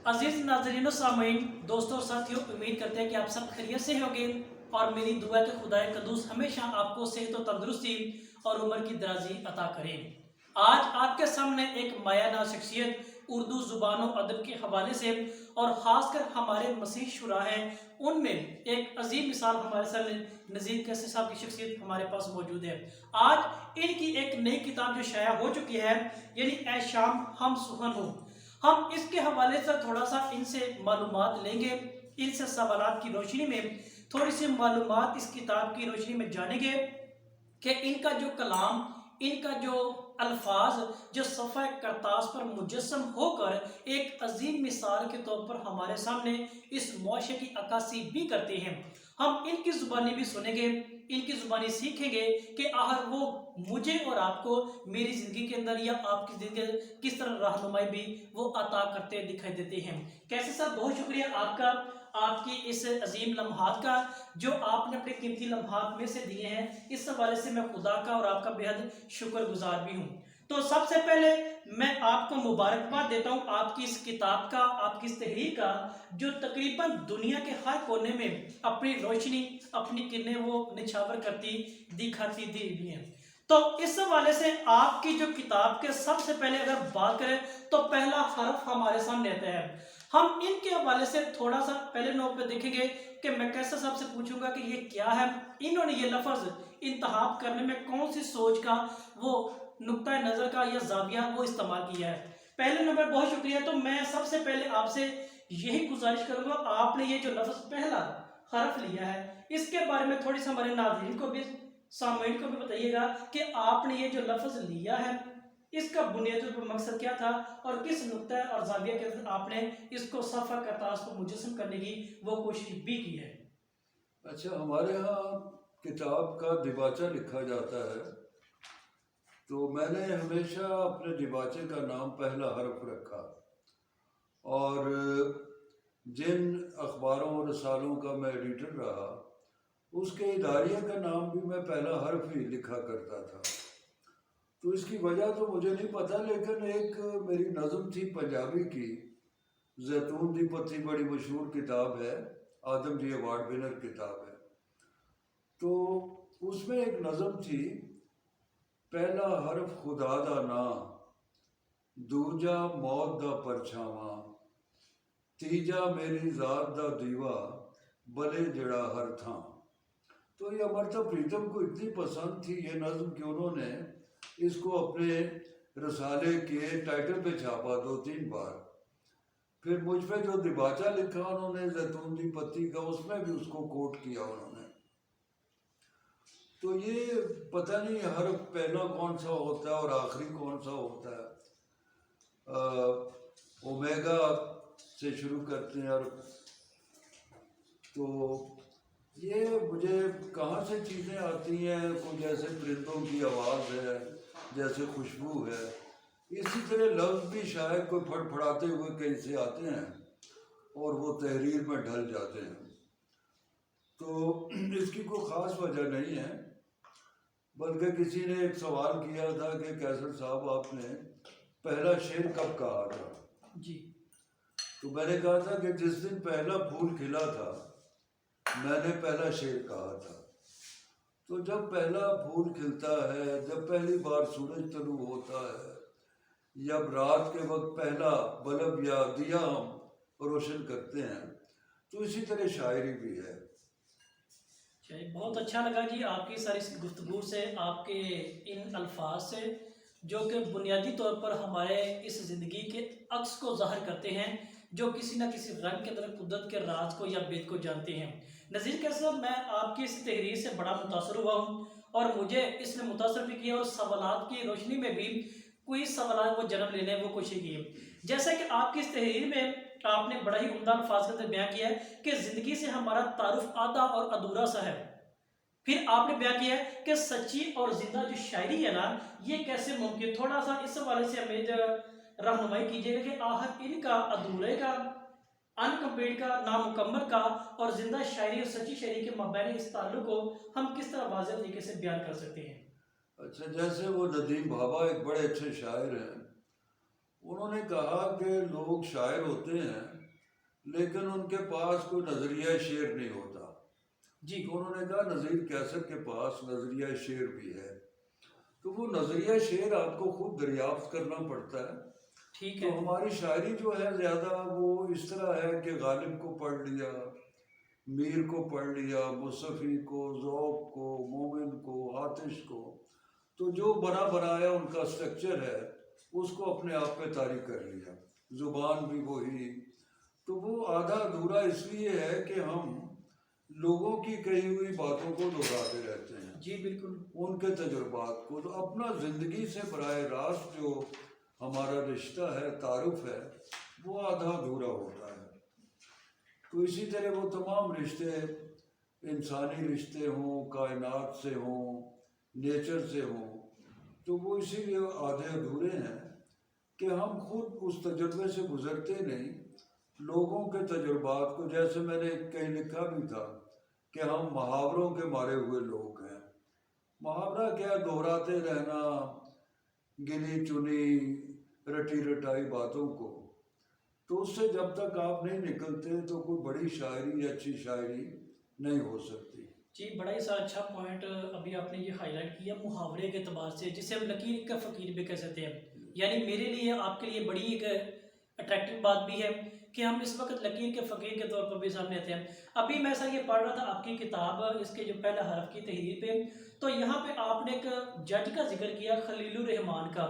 عزیز ناظرین و سامعین، دوستوں اور ساتھیوں، امید کرتے ہیں کہ آپ سب خیریت سے ہوں گے اور میری دعا ہے کہ خدائے قدوس ہمیشہ آپ کو صحت و تندرستی اور عمر کی درازی عطا کرے۔ آج آپ کے سامنے ایک مایہ ناز شخصیت اردو زبان و ادب کے حوالے سے اور خاص کر ہمارے مسیح شعراء ہیں، ان میں ایک عظیم مثال ہمارے سامنے نذیر قیسی صاحب کی شخصیت ہمارے پاس موجود ہے۔ آج ان کی ایک نئی کتاب جو شائع ہو چکی ہے، یعنی اے شام ہم سخن ہوں، ہم اس کے حوالے سے تھوڑا سا ان سے معلومات لیں گے، ان سے سوالات کی روشنی میں تھوڑی سی معلومات اس کتاب کی روشنی میں جانیں گے کہ ان کا جو کلام، ان کا جو الفاظ جو صفحہ کرتاس پر مجسم ہو کر ایک عظیم مثال کے طور پر ہمارے سامنے اس معاشرے کی عکاسی بھی کرتے ہیں، ہم ان کی زبانی بھی سنیں گے، ان کی زبانی سیکھیں گے کہ آخر وہ مجھے اور آپ کو میری زندگی کے اندر یا آپ کی زندگی کس طرح رہنمائی بھی وہ عطا کرتے دکھائی دیتے ہیں۔ کیسے صاحب، بہت شکریہ آپ کا، آپ کی اس عظیم لمحات کا جو آپ نے اپنے قیمتی لمحات میں سے دیے ہیں، اس حوالے سے میں خدا کا اور آپ کا بے حد شکر گزار بھی ہوں۔ تو سب سے پہلے میں آپ کو مبارکباد دیتا ہوں آپ کی اس کتاب کا، آپ کی اس تحریر کا، جو تقریباً دنیا کے ہر کونے میں اپنی روشنی، اپنی کرنیں وہ نچھاور کرتی دکھاتی دی ہوئی ہیں۔ تو اس حوالے سے آپ کی جو کتاب کے سب سے پہلے اگر بات کریں تو پہلا حرف ہمارے سامنے آتا ہے۔ ہم ان کے حوالے سے تھوڑا سا پہلے نوٹ پہ دیکھیں گے کہ میں کیسا صاحب سے پوچھوں گا کہ یہ کیا ہے، انہوں نے یہ لفظ انتخاب کرنے میں کون سی سوچ کا، وہ نقطہ نظر کا یا زاویہ وہ استعمال کیا ہے۔ پہلے نمبر بہت شکریہ، تو میں سب سے پہلے آپ سے یہی گزارش کروں گا، آپ نے یہ جو لفظ پہلا حرف لیا ہے اس کے بارے میں تھوڑی سی ہمارے ناظرین کو بھی، سامعین کو بھی بتائیے گا کہ آپ نے یہ جو لفظ لیا ہے اس کا بنیادی طور پر مقصد کیا تھا اور کس نقطہ اور زاویہ کے اندر آپ نے اس کو صفحہ کرتاس کو مجسم کرنے کی وہ کوشش بھی کی ہے۔ اچھا، ہمارے ہاں کتاب کا دیباچہ لکھا جاتا ہے، تو میں نے ہمیشہ اپنے دیباچے کا نام پہلا حرف رکھا، اور جن اخباروں اور رسالوں کا میں ایڈیٹر رہا اس کے اداریہ کا نام بھی میں پہلا حرف ہی لکھا کرتا تھا۔ تو اس کی وجہ تو مجھے نہیں پتا، لیکن ایک میری نظم تھی پنجابی کی، زیتون دی پتی، بڑی مشہور کتاب ہے، آدم جی ایوارڈ ونر کتاب ہے، تو اس میں ایک نظم تھی، پہلا حرف خدا دا ناں، دوجا موت دا پرچھاواں، تیجا میری ذات دا دیوا، بلے جڑا ہر تھاں۔ تو یہ امرتا پریتم کو اتنی پسند تھی یہ نظم کہ انہوں نے اس کو اپنے رسالے کے ٹائٹل پہ چھاپا 2-3 بار۔ پھر مجھ پہ جو دیباچہ لکھا انہوں نے زیتون دی پتی کا، اس میں بھی اس کو کوٹ کیا انہوں نے۔ تو یہ پتہ نہیں حرف پہلا کون سا ہوتا ہے اور آخری کون سا ہوتا ہے۔ اومیگا سے شروع کرتے ہیں، اور تو یہ مجھے کہاں سے چیزیں آتی ہیں، کوئی جیسے پرندوں کی آواز ہے، جیسے خوشبو ہے، اسی طرح لفظ بھی شاید کوئی پھڑ پھڑاتے ہوئے کہیں سے آتے ہیں اور وہ تحریر میں ڈھل جاتے ہیں۔ تو اس کی کوئی خاص وجہ نہیں ہے، بلکہ کسی نے ایک سوال کیا تھا کہ قیصر صاحب آپ نے پہلا شعر کب کہا تھا؟ جی، تو میں نے کہا تھا کہ جس دن پہلا پھول کھلا تھا میں نے پہلا شعر کہا تھا۔ تو جب پہلا پھول کھلتا ہے، جب پہلی بار سورج طلوع ہوتا ہے، جب رات کے وقت پہلا بلب یا دیا ہم روشن کرتے ہیں، تو اسی طرح شاعری بھی ہے۔ بہت اچھا لگا جی آپ کی ساری گفتگو سے، آپ کے ان الفاظ سے جو کہ بنیادی طور پر ہمارے اس زندگی کے عکس کو ظاہر کرتے ہیں، جو کسی نہ کسی رنگ کے اندر قدرت کے راز کو یا بیت کو جانتے ہیں۔ نذیر قیسی صاحب، میں آپ کی اس تحریر سے بڑا متاثر ہوا ہوں اور مجھے اس نے متاثر بھی کیا، اور سوالات کی روشنی میں بھی کوئی سوالات وہ جنم لینے وہ کوشش کی ہے۔ جیسا کہ آپ کی اس تحریر میں آپ نے بڑا ہی عمدہ الفاظ کے اندر بیان کیا ہے کہ زندگی سے ہمارا تعارف آدھا اور ادھورا سا ہے۔ پھر آپ نے بیان کیا ہے کہ سچی اور زندہ جو شاعری ہے نا، یہ کیسے ممکن، تھوڑا سا اس حوالے سے ہمیں رہنمائی کیجیے گا کہ آخر ان کا ادھورے کا، انکمپلیٹ کا، نامکمل کا اور زندہ شاعری اور سچی شاعری کے مابین اس تعلق کو ہم کس طرح واضح طریقے سے بیان کر سکتے ہیں؟ اچھا، جیسے وہ ندیم بھابا ایک بڑے اچھے شاعر ہیں، انہوں نے کہا کہ لوگ شاعر ہوتے ہیں لیکن ان کے پاس کوئی نظریہ شعر نہیں ہوتا. جی تو انہوں نے کہا نذیر کیسر کے پاس نظریہ شعر بھی ہے. تو وہ نظریہ شعر آپ کو خود دریافت کرنا پڑتا ہے. ٹھیک تو ہے. ہماری شاعری جو ہے زیادہ وہ اس طرح ہے کہ غالب کو پڑھ لیا، میر کو پڑھ لیا، مصطفی کو، ذوق کو، مومن کو، آتش کو، تو جو بنا بنایا ان کا سٹرکچر ہے اس کو اپنے آپ پہ طاری کر لیا. زبان بھی وہی. تو وہ آدھا ادھورا اس لیے ہے کہ ہم لوگوں کی کہی ہوئی باتوں کو دہراتے رہتے ہیں، جی بالکل. ان کے تجربات کو. تو اپنا زندگی سے براہ راست جو ہمارا رشتہ ہے، تعارف ہے، وہ آدھا ادھورا ہوتا ہے. تو اسی طرح وہ تمام رشتے، انسانی رشتے ہوں، کائنات سے ہوں، نیچر سے ہوں، تو وہ اسی لیے آدھے ادھورے ہیں کہ ہم خود اس تجربے سے گزرتے نہیں، لوگوں کے تجربات کو. جیسے میں نے کہیں لکھا بھی تھا کہ ہم محاوروں کے مارے ہوئے لوگ ہیں. محاورہ کیا؟ دہراتے رہنا گنی چنی رٹی رٹائی باتوں کو. تو اس سے جب تک آپ نہیں نکلتے تو کوئی بڑی شاعری یا اچھی شاعری نہیں ہو سکتی. جی بڑا ہی سا اچھا پوائنٹ ابھی آپ نے یہ ہائی لائٹ کیا محاورے کے اعتبار سے، جسے ہم لکیر کا فقیر بھی کہہ سکتے ہیں. یعنی میرے لیے، آپ کے لیے بڑی ایک اٹریکٹیو بات بھی ہے کہ ہم اس وقت لکیر کے فقیر کے طور پر بھی سامنے آتے ہیں. ابھی میں سر یہ پڑھ رہا تھا آپ کی کتاب، اس کے جو پہلا حرف کی تحریر پہ، تو یہاں پہ آپ نے ایک جج کا ذکر کیا، خلیل الرحمان کا.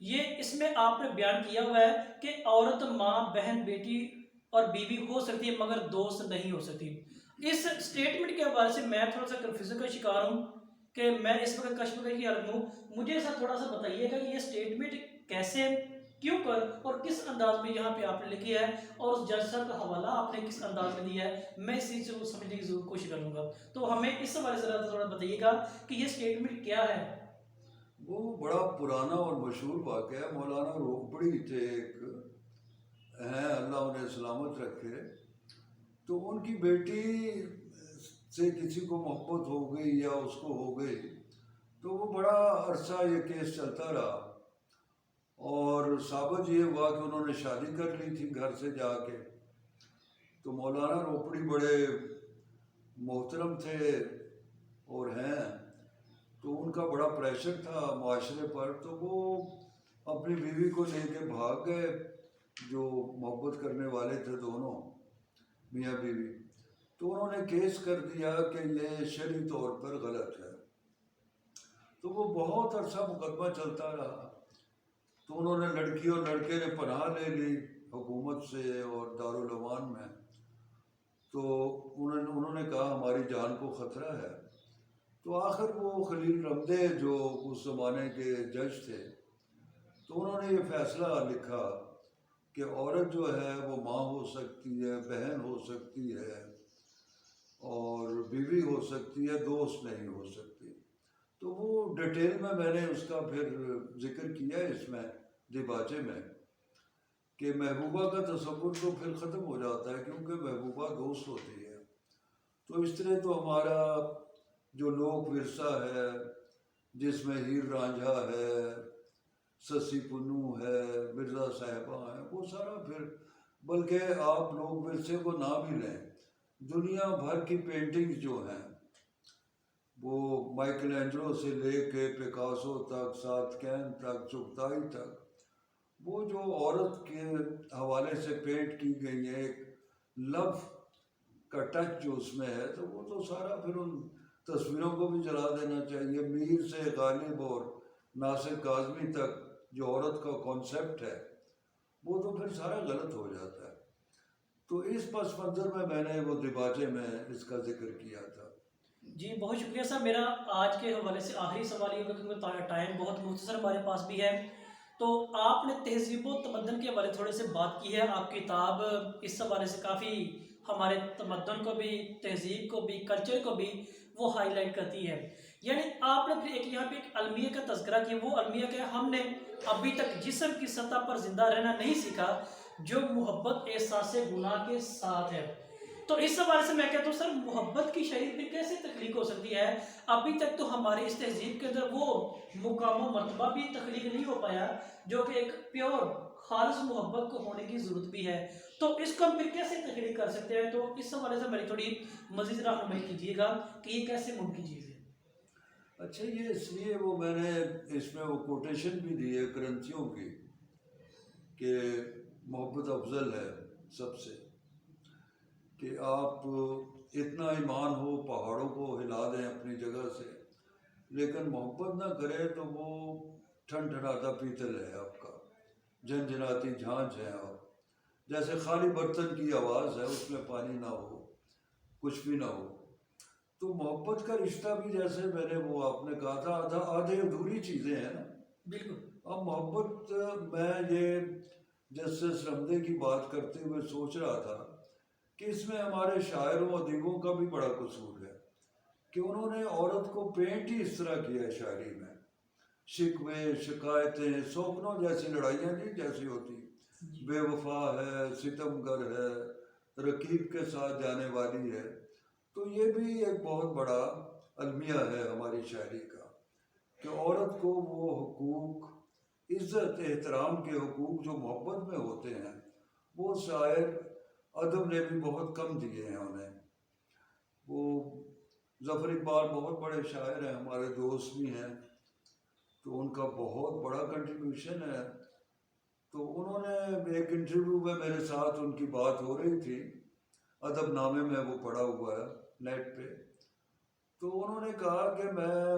یہ اس میں آپ نے بیان کیا ہوا ہے کہ عورت ماں، بہن، بیٹی اور بیوی ہو سکتی ہے مگر دوست نہیں ہو سکتی. اس سٹیٹمنٹ کے حوالے سے میں تھوڑا سا کنفیوژن کا شکار ہوں کہ میں اس وقت کشمکش کی حالت میں ہوں. مجھے سر تھوڑا سا بتائیے گا کہ یہ سٹیٹمنٹ کیسے، کیوں کر اور کس انداز میں یہاں پہ آپ نے لکھی ہے، اور اس جج صاحب کا حوالہ آپ نے کس انداز میں دیا ہے. میں اس چیز کو سمجھنے کی ضرور کوشش کروں گا. تو ہمیں اس حوالے سے تھوڑا بتائیے گا کہ یہ سٹیٹمنٹ کیا ہے. وہ بڑا پرانا اور مشہور واقعہ ہے. مولانا روپڑی تھے، ایک ہیں، اللہ انہیں سلامت رکھے. تو ان کی بیٹی سے کسی کو محبت ہو گئی یا اس کو ہو گئی، تو وہ بڑا عرصہ یہ کیس چلتا رہا، اور ثابت یہ ہوا کہ انہوں نے شادی کر لی تھی گھر سے جا کے. تو مولانا روپڑی بڑے محترم تھے اور ہیں، تو ان کا بڑا پریشر تھا معاشرے پر. تو وہ اپنی بیوی کو لے کے بھاگ گئے، جو محبت کرنے والے تھے دونوں، میاں بیوی. تو انہوں نے کیس کر دیا کہ یہ شرعی طور پر غلط ہے. تو وہ بہت عرصہ مقدمہ چلتا رہا. تو انہوں نے، لڑکی اور لڑکے نے پناہ لے لی حکومت سے اور دارالعمان میں. تو انہوں نے کہا ہماری جان کو خطرہ ہے. تو آخر وہ خلیل رمدے جو اس زمانے کے جج تھے، تو انہوں نے یہ فیصلہ لکھا کہ عورت جو ہے وہ ماں ہو سکتی ہے، بہن ہو سکتی ہے، اور بیوی ہو سکتی ہے، دوست نہیں ہو سکتی. تو وہ ڈیٹیل میں نے اس کا پھر ذکر کیا اس میں دیباچے میں، کہ محبوبہ کا تصور تو پھر ختم ہو جاتا ہے کیونکہ محبوبہ دوست ہوتی ہے. تو اس طرح تو ہمارا جو لوک ورثہ ہے، جس میں ہیر رانجھا ہے، سسی پنو ہے، مرزا صاحبہ ہیں، وہ سارا پھر، بلکہ آپ لوگ ورثے کو نہ بھی لیں، دنیا بھر کی پینٹنگ جو ہیں، وہ مائیکل اینجلو سے لے کے پیکاسو تک، ساتھ کین تک، چغتائی تک، وہ جو عورت کے حوالے سے پینٹ کی گئی ہے، ایک لو کا ٹچ جو اس میں ہے، تو وہ تو سارا پھر ان تصویروں کو بھی جلا دینا چاہیے. میر سے غالب اور ناصر کاظمی تک جو عورت کا کانسیپٹ ہے، وہ تو پھر سارا غلط ہو جاتا ہے. تو اس پس منظر میں نے وہ دیباچے میں اس کا ذکر کیا تھا. جی بہت شکریہ صاحب. میرا آج کے حوالے سے آخری سوال یہ ہوگا کیونکہ ٹائم بہت مختصر ہمارے پاس بھی ہے. تو آپ نے تہذیب و تمدن کے حوالے تھوڑے سے بات کی ہے. آپ کی کتاب اس حوالے سے کافی ہمارے تمدن کو بھی، تہذیب کو بھی، کلچر کو بھی وہ ہائی لائٹ کرتی ہے. یعنی آپ نے پھر یہاں پہ ایک المیہ کا تذکرہ کیا. وہ المیہ کہ ہم نے ابھی تک جسم کی سطح پر زندہ رہنا نہیں سیکھا جو محبت احساس گناہ کے ساتھ ہے. تو اس حوالے سے میں کہتا ہوں سر، محبت کی شریعت پھر کیسے تخلیق ہو سکتی ہے؟ ابھی تک تو ہماری اس تہذیب کے اندر وہ مقام و مرتبہ بھی تخلیق نہیں ہو پایا جو کہ ایک پیور خالص محبت کو ہونے کی ضرورت بھی ہے، تو اس کو ہم پھر کیسے تحقیق کر سکتے ہیں؟ تو اس حوالے سے میری تھوڑی مزید رہنمائی کیجیے گا کہ یہ کیسے ممکن چیز ہے؟ اچھا، یہ اس لیے وہ میں نے اس میں وہ کوٹیشن بھی دی ہے کرنچیوں کی کہ محبت افضل ہے سب سے، کہ آپ اتنا ایمان ہو پہاڑوں کو ہلا دیں اپنی جگہ سے، لیکن محبت نہ کرے تو وہ ٹھنڈھناتا پیتل ہے آپ کا، جھنجھناتی جھانجھ ہے آپ، جیسے خالی برتن کی آواز ہے، اس میں پانی نہ ہو، کچھ بھی نہ ہو۔ تو محبت کا رشتہ بھی جیسے میں نے وہ آپ نے کہا تھا آدھے ادھوری چیزیں ہیں نا۔ بالکل اب محبت میں یہ جسٹس رمدے کی بات کرتے ہوئے سوچ رہا تھا کہ اس میں ہمارے شاعروں ادیبوں کا بھی بڑا قصور ہے کہ انہوں نے عورت کو پینٹ ہی اس طرح کیا ہے شاعری میں، شکوے شکایتیں سوکنوں جیسی لڑائیاں نہیں جیسی ہوتی، بے وفا ہے، ستم گر ہے، رقیب کے ساتھ جانے والی ہے۔ تو یہ بھی ایک بہت بڑا المیہ ہے ہماری شاعری کا کہ عورت کو وہ حقوق، عزت احترام کے حقوق جو محبت میں ہوتے ہیں وہ شاعر ادب نے بھی بہت کم دیے ہیں انہیں۔ وہ ظفر اقبال بہت بڑے شاعر ہیں، ہمارے دوست بھی ہیں، تو ان کا بہت بڑا کنٹریبیوشن ہے۔ تو انہوں نے ایک انٹرویو میں میرے ساتھ ان کی بات ہو رہی تھی، ادب نامے میں وہ پڑھا ہوا ہے نیٹ پہ، تو انہوں نے کہا کہ میں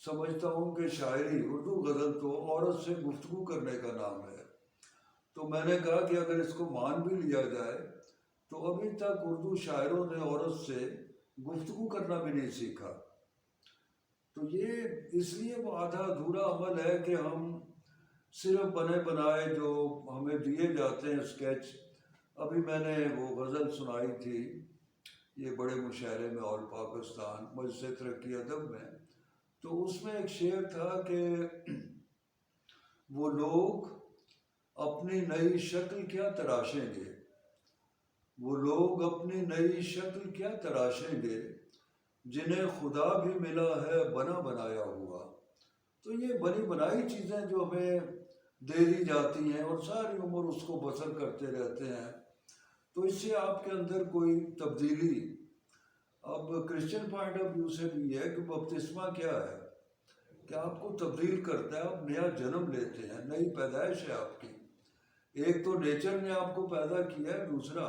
سمجھتا ہوں کہ شاعری اردو غزل تو عورت سے گفتگو کرنے کا نام ہے۔ تو میں نے کہا کہ اگر اس کو مان بھی لیا جائے تو ابھی تک اردو شاعروں نے عورت سے گفتگو کرنا بھی نہیں سیکھا۔ تو یہ اس لیے وہ آدھا ادھورا عمل ہے کہ ہم صرف بنے بنائے جو ہمیں دیے جاتے ہیں اسکیچ۔ ابھی میں نے وہ غزل سنائی تھی یہ بڑے مشاعرے میں آل پاکستان مجلس ترقی ادب میں، تو اس میں ایک شعر تھا کہ وہ لوگ اپنی نئی شکل کیا تراشیں گے، وہ لوگ اپنی نئی شکل کیا تراشیں گے، جنہیں خدا بھی ملا ہے بنا بنایا ہوا۔ تو یہ بنی بنائی چیزیں جو ہمیں دے دی جاتی ہیں اور ساری عمر اس کو بسر کرتے رہتے ہیں، تو اس سے آپ کے اندر کوئی تبدیلی، اب کرسچن پوائنٹ آف ویو سے بھی ہے کہ بپتسمہ کیا ہے کہ آپ کو تبدیل کرتا ہے، آپ نیا جنم لیتے ہیں، نئی پیدائش ہے آپ کی۔ ایک تو نیچر نے آپ کو پیدا کیا ہے، دوسرا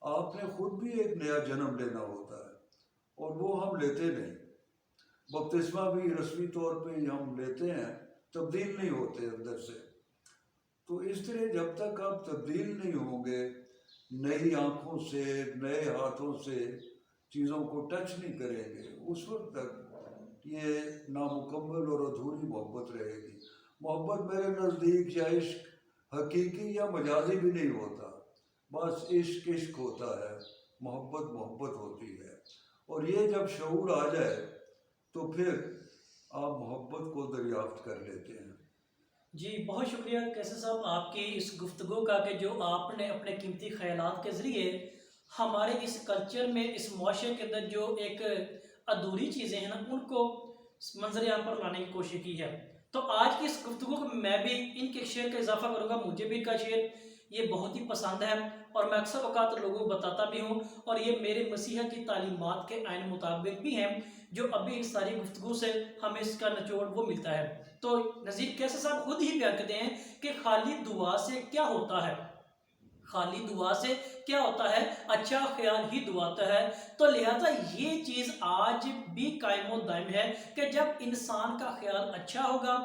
آپ نے خود بھی ایک نیا جنم لینا ہوتا ہے اور وہ ہم لیتے نہیں۔ بپتسمہ بھی رسمی طور پہ ہم لیتے ہیں، تبدیل نہیں ہوتے اندر سے۔ تو اس طرح جب تک آپ تبدیل نہیں ہوں گے، نئی آنکھوں سے نئے ہاتھوں سے چیزوں کو ٹچ نہیں کریں گے، اس وقت تک یہ نامکمل اور ادھوری محبت رہے گی۔ محبت میرے نزدیک یا عشق حقیقی یا مجازی بھی نہیں ہوتا، بس عشق عشق ہوتا ہے، محبت محبت ہوتی ہے۔ اور یہ جب شعور آ جائے تو پھر آپ محبت کو دریافت کر لیتے ہیں۔ جی بہت شکریہ کیسر صاحب آپ کی اس گفتگو کا، کہ جو آپ نے اپنے قیمتی خیالات کے ذریعے ہمارے اس کلچر میں، اس معاشرے کے اندر جو ایک ادھوری چیزیں ہیں نا، ان کو منظر عام پر لانے کی کوشش کی ہے۔ تو آج کی اس گفتگو کو میں بھی ان کے شعر کا اضافہ کروں گا۔ مجھے بھی ان کا شعر یہ بہت ہی پسند ہے اور میں اکثر اوقات لوگوں کو بتاتا بھی ہوں، اور یہ میرے مسیحا کی تعلیمات کے عین مطابق بھی ہیں، جو ابھی اس ساری گفتگو سے ہمیں اس کا نچوڑ وہ ملتا ہے۔ تو نذیر کیسر صاحب خود ہی بیان کرتے ہیں کہ خالی دعا سے کیا ہوتا ہے، خالی دعا سے کیا ہوتا ہے، اچھا خیال ہی دعاتا ہے۔ تو لہٰذا یہ چیز آج بھی قائم و دائم ہے کہ جب انسان کا خیال اچھا ہوگا،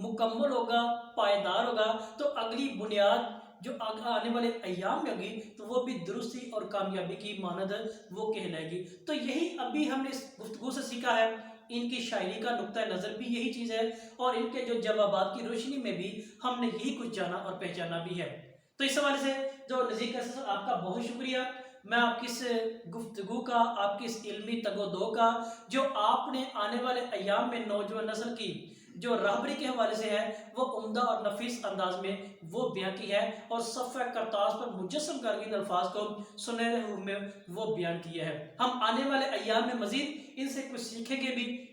مکمل ہوگا، پائیدار ہوگا، تو اگلی بنیاد جو آنے والے ایام میں ہوگی تو وہ بھی درستی اور کامیابی کی مانند وہ کہلائے گی۔ تو یہی ابھی ہم نے اس گفتگو سے سیکھا ہے، ان کی شاعری کا نقطہ نظر بھی یہی چیز ہے، اور ان کے جو جوابات کی روشنی میں بھی ہم نے یہی کچھ جانا اور پہچانا بھی ہے۔ تو اس حوالے سے جو نذیر کیسر صاحب آپ کا بہت شکریہ، میں آپ کی اس گفتگو کا، آپ کی اس علمی تگ و دو کا، جو آپ نے آنے والے ایام میں نوجوان نسل کی جو رہبری کے حوالے سے ہے وہ عمدہ اور نفیس انداز میں وہ بیان کی ہے، اور صفحہ کرتاز پر مجسم کر کے ان الفاظ کو سنہرے حروف میں وہ بیان کیا ہے۔ ہم آنے والے ایام میں مزید ان سے کچھ سیکھیں گے بھی